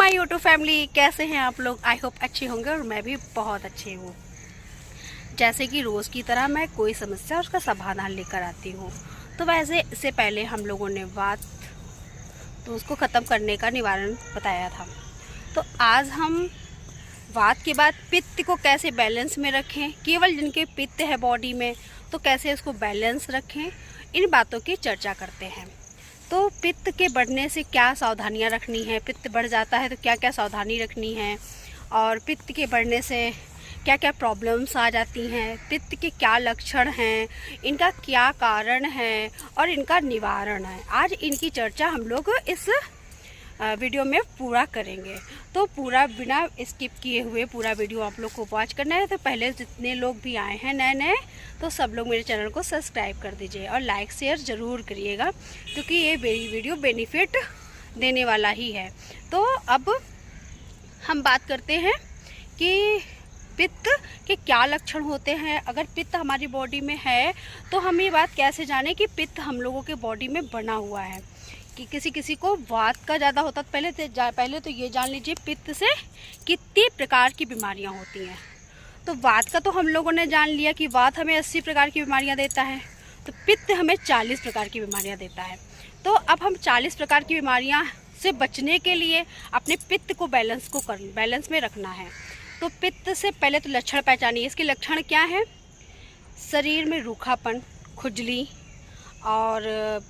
My YouTube family, कैसे हैं आप लोग। आई होप अच्छे होंगे और मैं भी बहुत अच्छी हूँ। जैसे कि रोज़ की तरह मैं कोई समस्या उसका समाधान लेकर आती हूँ। तो वैसे इससे पहले हम लोगों ने बात तो उसको ख़त्म करने का निवारण बताया था। तो आज हम बात के बाद पित्त को कैसे बैलेंस में रखें, केवल जिनके पित्त है बॉडी में तो कैसे उसको बैलेंस रखें, इन बातों की चर्चा करते हैं। तो पित्त के बढ़ने से क्या सावधानियां रखनी है, पित्त बढ़ जाता है तो क्या क्या सावधानी रखनी है, और पित्त के बढ़ने से क्या क्या प्रॉब्लम्स आ जाती हैं, पित्त के क्या लक्षण हैं, इनका क्या कारण है और इनका निवारण है। आज इनकी चर्चा हम लोग इस वीडियो में पूरा करेंगे। तो पूरा बिना स्किप किए हुए पूरा वीडियो आप लोग को वॉच करना है। तो पहले जितने लोग भी आए हैं नए नए, तो सब लोग मेरे चैनल को सब्सक्राइब कर दीजिए और लाइक शेयर ज़रूर करिएगा, क्योंकि ये वीडियो बेनिफिट देने वाला ही है। तो अब हम बात करते हैं कि पित्त के क्या लक्षण होते हैं। अगर पित्त हमारी बॉडी में है तो हम ये बात कैसे जाने कि पित्त हम लोगों के बॉडी में बना हुआ है। कि किसी को वात का ज़्यादा होता, पहले तो ये जान लीजिए पित्त से कितनी प्रकार की बीमारियां होती हैं। तो वात का तो हम लोगों ने जान लिया कि वात हमें 80 प्रकार की बीमारियां देता है, तो पित्त हमें 40 प्रकार की बीमारियां देता है। तो अब हम 40 प्रकार की बीमारियां से बचने के लिए अपने पित्त को बैलेंस में रखना है। तो पित्त से पहले तो लक्षण पहचानिए। इसके लक्षण क्या है? शरीर में रूखापन, खुजली, और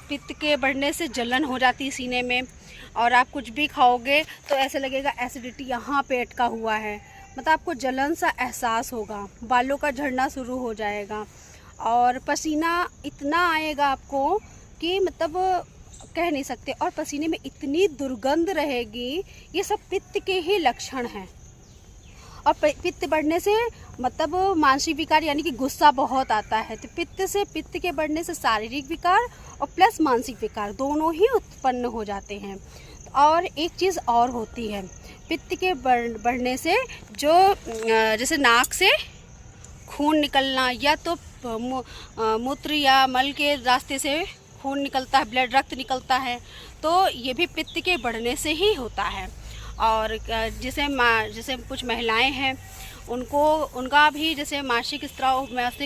पित्त के बढ़ने से जलन हो जाती है सीने में, और आप कुछ भी खाओगे तो ऐसे लगेगा एसिडिटी यहाँ पे अटका हुआ है, मतलब आपको जलन सा एहसास होगा, बालों का झड़ना शुरू हो जाएगा, और पसीना इतना आएगा आपको कि मतलब कह नहीं सकते, और पसीने में इतनी दुर्गंध रहेगी। ये सब पित्त के ही लक्षण हैं। और पित्त बढ़ने से मतलब मानसिक विकार यानी कि गुस्सा बहुत आता है। तो पित्त के बढ़ने से शारीरिक विकार और प्लस मानसिक विकार दोनों ही उत्पन्न हो जाते हैं। और एक चीज़ और होती है, पित्त के बढ़ने से जो जैसे नाक से खून निकलना, या तो मूत्र या मल के रास्ते से खून निकलता है, ब्लड रक्त निकलता है, तो ये भी पित्त के बढ़ने से ही होता है। और जैसे कुछ महिलाएं हैं उनका भी जैसे मासिक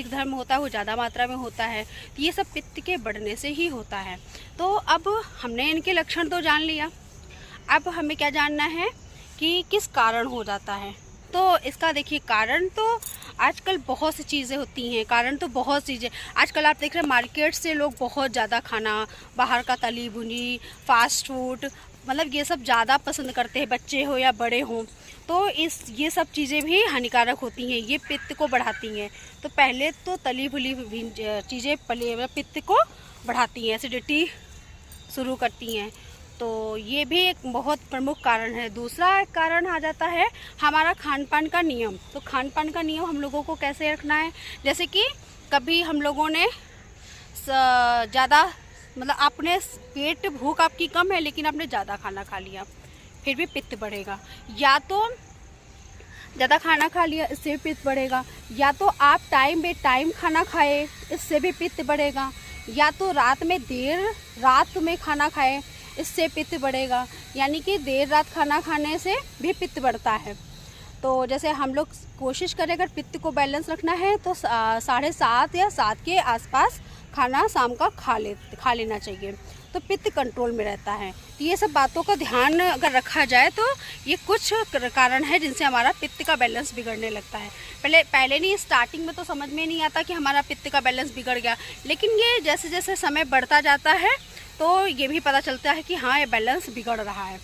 धर्म होता है, वो ज़्यादा मात्रा में होता है, तो ये सब पित्त के बढ़ने से ही होता है। तो अब हमने इनके लक्षण तो जान लिया, अब हमें क्या जानना है कि किस कारण हो जाता है। तो इसका देखिए कारण तो आजकल बहुत सी चीज़ें होती हैं, कारण तो बहुत चीज़ें आजकल आप देख रहे हैं मार्केट से लोग बहुत ज़्यादा खाना, बाहर का तली भुनी, फास्ट फूड, मतलब ये सब ज़्यादा पसंद करते हैं, बच्चे हो या बड़े हों। तो ये सब चीज़ें भी हानिकारक होती हैं, ये पित्त को बढ़ाती हैं। तो पहले तो तली भुली चीज़ें पित्त को बढ़ाती हैं, एसिडिटी शुरू करती हैं। तो ये भी एक बहुत प्रमुख कारण है। दूसरा कारण आ जाता है हमारा खान पान का नियम। तो खान पान का नियम हम लोगों को कैसे रखना है, जैसे कि कभी हम लोगों ने ज़्यादा मतलब आपने पेट भूख आपकी कम है लेकिन आपने ज़्यादा खाना खा लिया, फिर भी पित्त बढ़ेगा। या तो ज़्यादा खाना खा लिया, इससे भी पित्त बढ़ेगा। या तो आप टाइम बे टाइम खाना खाए, इससे भी पित्त बढ़ेगा। या तो रात में खाना खाए, इससे पित्त बढ़ेगा। यानी कि देर रात खाना खाने से भी पित्त बढ़ता है। तो जैसे हम लोग कोशिश करें अगर पित्त को बैलेंस रखना है तो 7:30 या 7 के आसपास खाना शाम का खा लेना चाहिए, तो पित्त कंट्रोल में रहता है। तो ये सब बातों का ध्यान अगर रखा जाए तो ये कुछ कारण है जिनसे हमारा पित्त का बैलेंस बिगड़ने लगता है। पहले नहीं, स्टार्टिंग में तो समझ में नहीं आता कि हमारा पित्त का बैलेंस बिगड़ गया, लेकिन ये जैसे जैसे समय बढ़ता जाता है तो ये भी पता चलता है कि हाँ ये बैलेंस बिगड़ रहा है।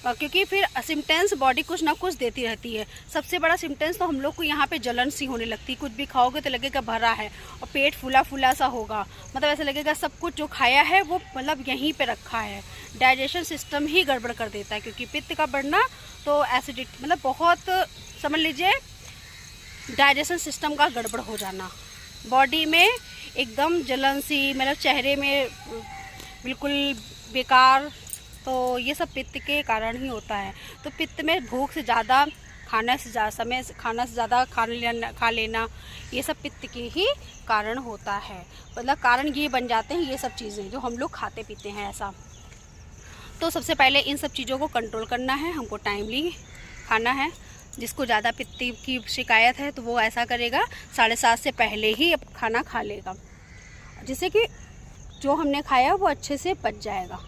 क्योंकि फिर सिम्टम्स बॉडी कुछ ना कुछ देती रहती है। सबसे बड़ा सिम्टम्स तो हम लोग को यहाँ पे जलन सी होने लगती है, कुछ भी खाओगे तो लगेगा भरा है, और पेट फूला फूला सा होगा, मतलब ऐसा लगेगा सब कुछ जो खाया है वो मतलब यहीं पे रखा है। डाइजेशन सिस्टम ही गड़बड़ कर देता है, क्योंकि पित्त का बढ़ना तो एसिडिटी मतलब बहुत समझ लीजिए डाइजेशन सिस्टम का गड़बड़ हो जाना, बॉडी में एकदम जलन सी, मतलब चेहरे में बिल्कुल बेकार। तो ये सब पित्त के कारण ही होता है। तो पित्त में भूख से ज़्यादा, खाना से ज़्यादा खा लेना, ये सब पित्त के ही कारण होता है। मतलब कारण ये बन जाते हैं ये सब चीज़ें जो हम लोग खाते पीते हैं ऐसा। तो सबसे पहले इन सब चीज़ों को कंट्रोल करना है, हमको टाइमली खाना है। जिसको ज़्यादा पित्त की शिकायत है तो वो ऐसा करेगा 7:30 से पहले ही अब खाना खा लेगा, जिससे कि जो हमने खाया वो अच्छे से पच जाएगा।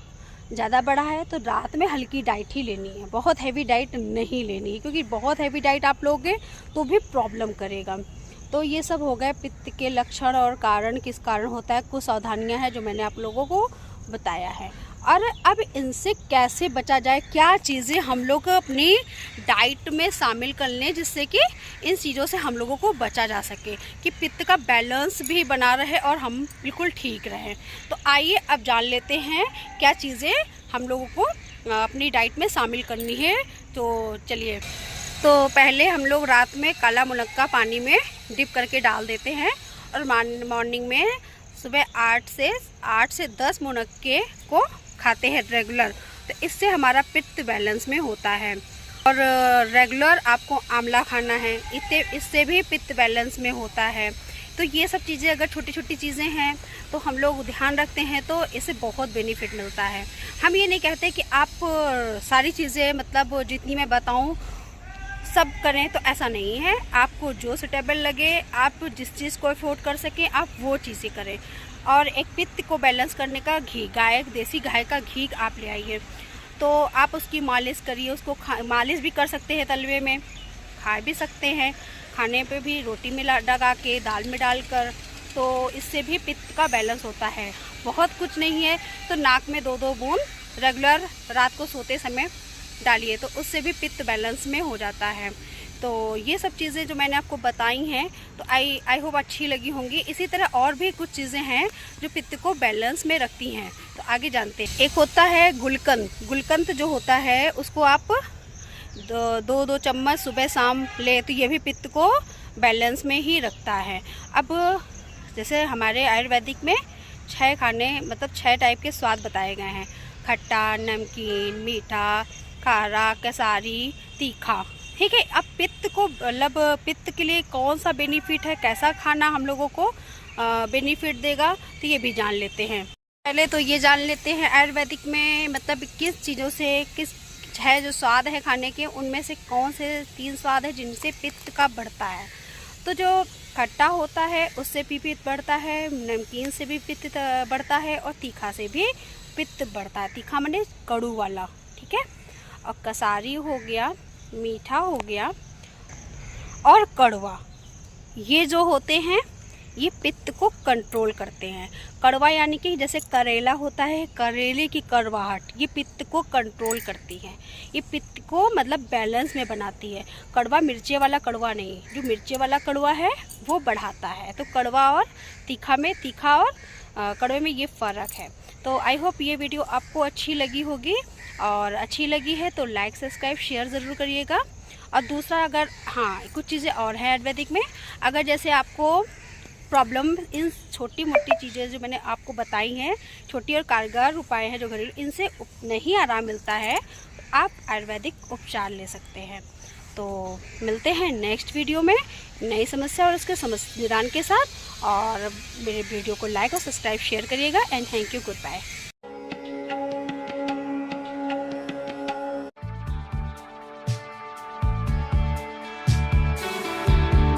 ज़्यादा बड़ा है तो रात में हल्की डाइट ही लेनी है, बहुत हैवी डाइट नहीं लेनी है, क्योंकि बहुत हैवी डाइट आप लोगे तो भी प्रॉब्लम करेगा। तो ये सब हो गए पित्त के लक्षण और कारण, किस कारण होता है, कुछ सावधानियां हैं जो मैंने आप लोगों को बताया है। और अब इनसे कैसे बचा जाए, क्या चीज़ें हम लोग अपनी डाइट में शामिल कर लें जिससे कि इन चीज़ों से हम लोगों को बचा जा सके, कि पित्त का बैलेंस भी बना रहे और हम बिल्कुल ठीक रहें। तो आइए अब जान लेते हैं क्या चीज़ें हम लोगों को अपनी डाइट में शामिल करनी है। तो चलिए, तो पहले हम लोग रात में काला मुनक्का पानी में डिप करके डाल देते हैं और मॉर्निंग में सुबह 8 से 10 मुनक्के को खाते हैं रेगुलर। तो इससे हमारा पित्त बैलेंस में होता है। और रेगुलर आपको आंवला खाना है, इससे भी पित्त बैलेंस में होता है। तो ये सब चीज़ें अगर छोटी छोटी चीज़ें हैं तो हम लोग ध्यान रखते हैं तो इससे बहुत बेनिफिट मिलता है। हम ये नहीं कहते कि आप सारी चीज़ें मतलब जितनी मैं बताऊँ सब करें, तो ऐसा नहीं है। आपको जो सूटेबल लगे, आप जिस चीज़ को अफोर्ड कर सकें, आप वो चीज़ें करें। और एक पित्त को बैलेंस करने का घी, देसी गाय का घी आप ले आइए, तो आप उसकी मालिश करिए। उसको मालिश भी कर सकते हैं, तलवे में खा भी सकते हैं, खाने पे भी रोटी में लगा के, दाल में डालकर, तो इससे भी पित्त का बैलेंस होता है। बहुत कुछ नहीं है तो नाक में 2-2 बूंद रेगुलर रात को सोते समय डालिए, तो उससे भी पित्त बैलेंस में हो जाता है। तो ये सब चीज़ें जो मैंने आपको बताई हैं तो आई होप अच्छी लगी होंगी। इसी तरह और भी कुछ चीज़ें हैं जो पित्त को बैलेंस में रखती हैं, तो आगे जानते हैं। एक होता है गुलकंद जो होता है उसको आप 2-2 चम्मच सुबह शाम ले, तो ये भी पित्त को बैलेंस में ही रखता है। अब जैसे हमारे आयुर्वेदिक में 6 खाने मतलब 6 टाइप के स्वाद बताए गए हैं, खट्टा, नमकीन, मीठा, खारा, केसारी, तीखा। ठीक है, अब पित्त को मतलब पित्त के लिए कौन सा बेनिफिट है, कैसा खाना हम लोगों को बेनिफिट देगा, तो ये भी जान लेते हैं। पहले तो ये जान लेते हैं आयुर्वेदिक में मतलब किस चीज़ों से, किस 6 जो स्वाद है खाने के, उनमें से कौन से 3 स्वाद है जिनसे पित्त का बढ़ता है। तो जो खट्टा होता है उससे भी पित्त बढ़ता है, नमकीन से भी पित्त बढ़ता है और तीखा से भी पित्त बढ़ता है। तीखा माने कड़ू वाला, ठीक है। और कसारी हो गया, मीठा हो गया और कड़वा, ये जो होते हैं ये पित्त को कंट्रोल करते हैं। कड़वा यानी कि जैसे करेला होता है, करेले की कड़वाहट ये पित्त को कंट्रोल करती है, ये पित्त को मतलब बैलेंस में बनाती है। कड़वा मिर्ची वाला कड़वा नहीं, जो मिर्ची वाला कड़वा है वो बढ़ाता है। तो कड़वा और तीखा में, तीखा और कड़वे में ये फ़र्क है। तो आई होप ये वीडियो आपको अच्छी लगी होगी, और अच्छी लगी है तो लाइक, सब्सक्राइब, शेयर ज़रूर करिएगा। और दूसरा, अगर हाँ कुछ चीज़ें और हैं आयुर्वेदिक में, अगर जैसे आपको प्रॉब्लम इन छोटी मोटी चीज़ें जो मैंने आपको बताई हैं, छोटी और कारगर उपाय हैं जो घरेलू, इनसे नहीं आराम मिलता है तो आप आयुर्वेदिक उपचार ले सकते हैं। तो मिलते हैं नेक्स्ट वीडियो में नई समस्या और उसके निदान के साथ। और मेरे वीडियो को लाइक और सब्सक्राइब शेयर करिएगा। And thank you, good bye.